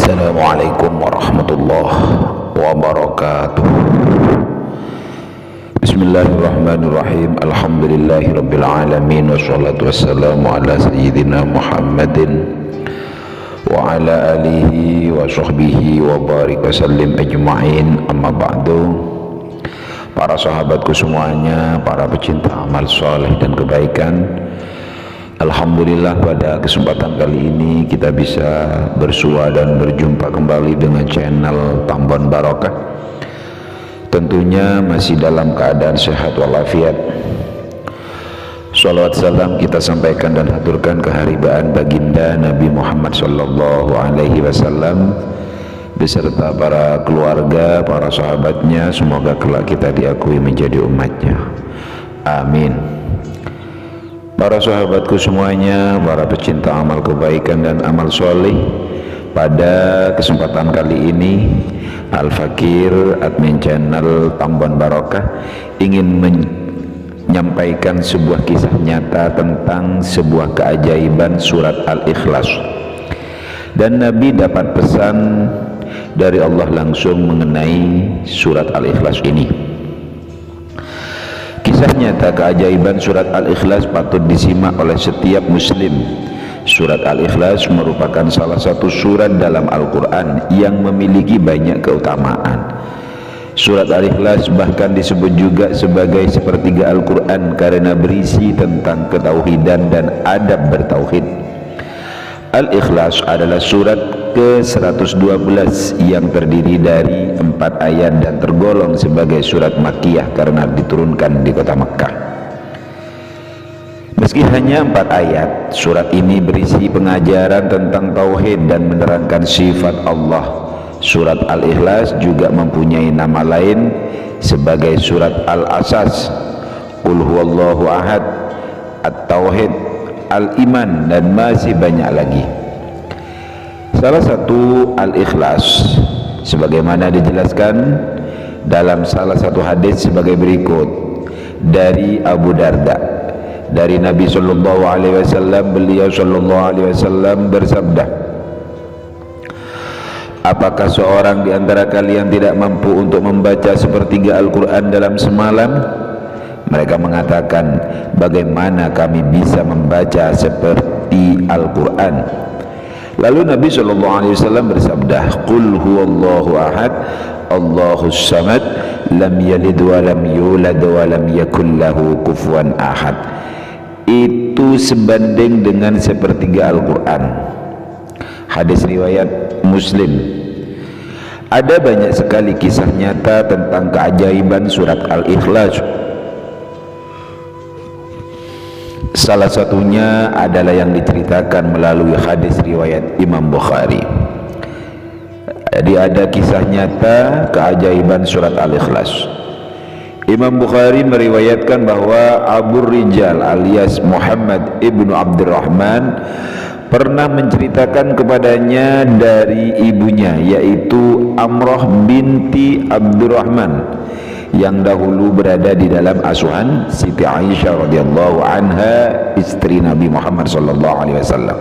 Assalamualaikum warahmatullahi wabarakatuh. Bismillahirrahmanirrahim. Alhamdulillahirabbil alamin wassalatu wassalamu ala sayyidina Muhammadin wa ala alihi wa sahbihi wa barik wa sallim ajma'in. Amma ba'du. Para sahabatku semuanya, para pecinta amal soleh dan kebaikan, alhamdulillah pada kesempatan kali ini kita bisa bersua dan berjumpa kembali dengan channel Tambon Barokah. Tentunya masih dalam keadaan sehat walafiat. Shalawat salam kita sampaikan dan haturkan keharibaan baginda Nabi Muhammad sallallahu alaihi wasallam beserta para keluarga, para sahabatnya. Semoga kelak kita diakui menjadi umatnya. Amin. Para sahabatku semuanya, para pecinta amal kebaikan dan amal soleh, pada kesempatan kali ini Al-Fakir, admin channel Tambon Barokah, ingin menyampaikan sebuah kisah nyata tentang sebuah keajaiban surat Al-Ikhlas. Dan Nabi dapat pesan dari Allah langsung mengenai surat Al-Ikhlas ini. Kisah nyata keajaiban surat Al-Ikhlas patut disimak oleh setiap muslim. Surat Al-Ikhlas merupakan salah satu surat dalam Al-Quran yang memiliki banyak keutamaan. Surat Al-Ikhlas bahkan disebut juga sebagai sepertiga Al-Quran karena berisi tentang ketauhidan dan adab bertauhid. Al-Ikhlas adalah surat ke-112 yang terdiri dari 4 ayat dan tergolong sebagai surat Makkiyah karena diturunkan di kota Mekkah. Meski hanya 4 ayat, surat ini berisi pengajaran tentang tauhid dan menerangkan sifat Allah. Surat Al-Ikhlas juga mempunyai nama lain sebagai surat Al-Asas, Qul huwallahu ahad, At-Tauhid, Al-Iman, dan masih banyak lagi. Salah satu Al-Ikhlas sebagaimana dijelaskan dalam salah satu hadis sebagai berikut dari Abu Darda, dari Nabi sallallahu alaihi wasallam, beliau sallallahu alaihi wasallam bersabda, apakah seorang di antara kalian tidak mampu untuk membaca sepertiga Al-Quran dalam semalam? Mereka mengatakan, bagaimana kami bisa membaca seperti Al-Quran? Lalu Nabi SAW bersabda, Qul huwallahu ahad, Allahus samad, lam yalid wa lam yulad wa lam yakul lahu kufuwan ahad. Itu sebanding dengan sepertiga Al-Quran. Hadis riwayat Muslim. Ada banyak sekali kisah nyata tentang keajaiban surat Al-Ikhlas. Salah satunya adalah yang diceritakan melalui hadis riwayat Imam Bukhari. Jadi ada kisah nyata keajaiban surat Al-Ikhlas. Imam Bukhari meriwayatkan bahwa Abu Rijal alias Muhammad ibnu Abdurrahman pernah menceritakan kepadanya dari ibunya, yaitu Amrah binti Abdurrahman, yang dahulu berada di dalam asuhan Siti Aisyah radhiyallahu anha, istri Nabi Muhammad sallallahu alaihi wasallam.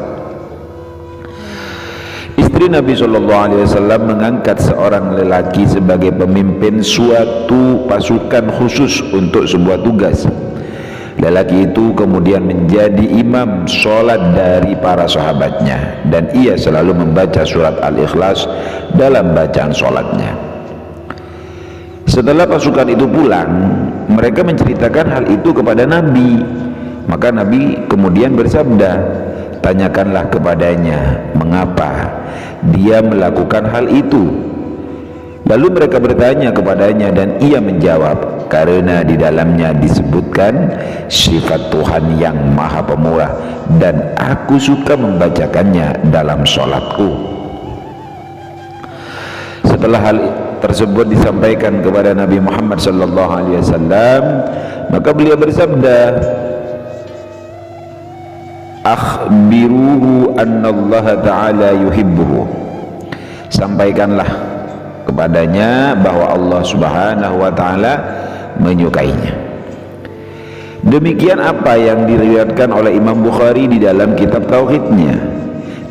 Istri Nabi sallallahu alaihi wasallam mengangkat seorang lelaki sebagai pemimpin suatu pasukan khusus untuk sebuah tugas. Lelaki itu kemudian menjadi imam sholat dari para sahabatnya, dan ia selalu membaca surat Al-Ikhlas dalam bacaan sholatnya. Setelah pasukan itu pulang, mereka menceritakan hal itu kepada Nabi. Maka Nabi kemudian bersabda, tanyakanlah kepadanya mengapa dia melakukan hal itu. Lalu mereka bertanya kepadanya dan ia menjawab, karena di dalamnya disebutkan sifat Tuhan yang maha pemurah dan aku suka membacakannya dalam sholatku. Setelah hal tersebut disampaikan kepada Nabi Muhammad sallallahu alaihi wasallam, maka beliau bersabda, akhbiruhu annallaha ta'ala yuhibbuhu. Sampaikanlah kepadanya bahwa Allah Subhanahu wa taala menyukainya. Demikian apa yang diriwayatkan oleh Imam Bukhari di dalam kitab tauhidnya.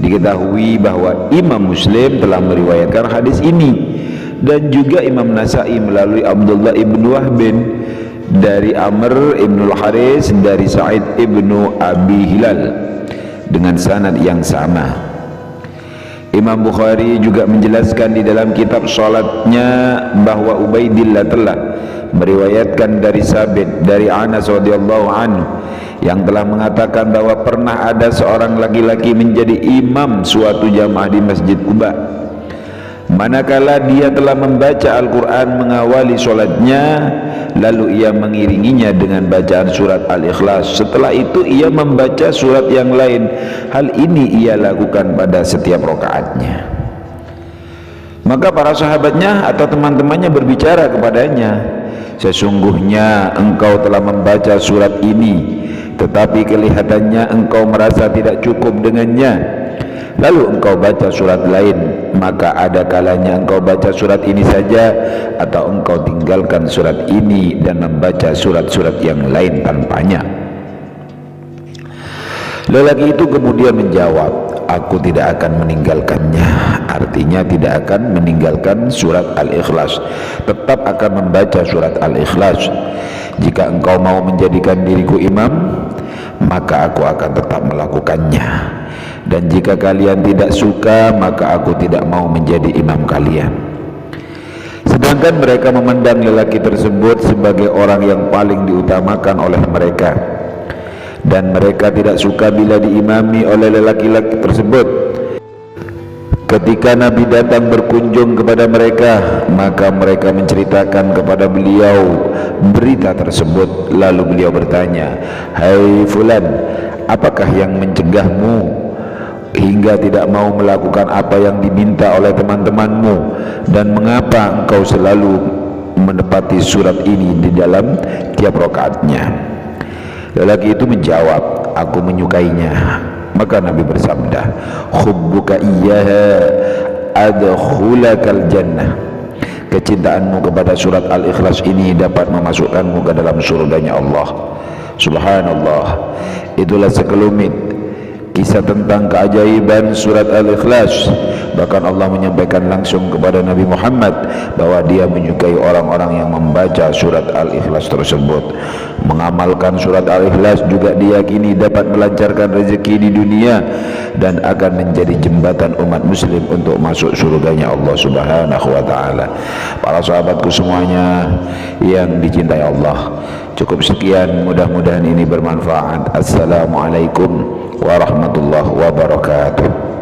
Diketahui bahwa Imam Muslim telah meriwayatkan hadis ini, dan juga Imam Nasa'i melalui Abdullah ibnu Wahbin dari Amr ibnu Al-Haris dari Sa'id ibnu Abi Hilal dengan sanad yang sama. Imam Bukhari juga menjelaskan di dalam kitab salatnya bahwa Ubaidillah telah meriwayatkan dari Sabit dari Anas radhiyallahu anhu yang telah mengatakan bahwa pernah ada seorang laki-laki menjadi imam suatu jamaah di Masjid Quba. Manakala dia telah membaca Al-Quran mengawali solatnya, lalu ia mengiringinya dengan bacaan surat Al-Ikhlas. Setelah itu ia membaca surat yang lain. Hal ini ia lakukan pada setiap rakaatnya. Maka para sahabatnya atau teman-temannya berbicara kepadanya, sesungguhnya engkau telah membaca surat ini, tetapi kelihatannya engkau merasa tidak cukup dengannya. Lalu engkau baca surat lain, maka ada kalanya engkau baca surat ini saja, atau engkau tinggalkan surat ini dan membaca surat-surat yang lain tanpanya. Lelaki itu kemudian menjawab, aku tidak akan meninggalkannya. Artinya tidak akan meninggalkan surat Al-Ikhlas, tetap akan membaca surat Al-Ikhlas. Jika engkau mau menjadikan diriku imam, maka aku akan tetap melakukannya. Dan jika kalian tidak suka, maka aku tidak mau menjadi imam kalian. Sedangkan mereka memandang lelaki tersebut sebagai orang yang paling diutamakan oleh mereka, dan mereka tidak suka bila diimami oleh lelaki-lelaki tersebut. Ketika Nabi datang berkunjung kepada mereka, maka mereka menceritakan kepada beliau berita tersebut. Lalu beliau bertanya, hai fulan, apakah yang mencegahmu hingga tidak mau melakukan apa yang diminta oleh teman-temanmu, dan mengapa engkau selalu menepati surat ini di dalam tiap rakaatnya? Lelaki itu menjawab, aku menyukainya. Maka Nabi bersabda, hubbuka iyyaha adkhulakal jannah. Kecintaanmu kepada surat Al-Ikhlas ini dapat memasukkanmu ke dalam surganya Allah. Subhanallah. Itulah sekelumit kisah tentang keajaiban surat Al-Ikhlas. Bahkan Allah menyampaikan langsung kepada Nabi Muhammad bahwa dia menyukai orang-orang yang membaca surat Al-Ikhlas tersebut. Mengamalkan surat Al-Ikhlas juga diyakini dapat melancarkan rezeki di dunia dan akan menjadi jembatan umat muslim untuk masuk surganya Allah Subhanahu wa ta'ala. Para sahabatku semuanya yang dicintai Allah, cukup sekian, mudah-mudahan ini bermanfaat. Assalamualaikum warahmatullahi wabarakatuh.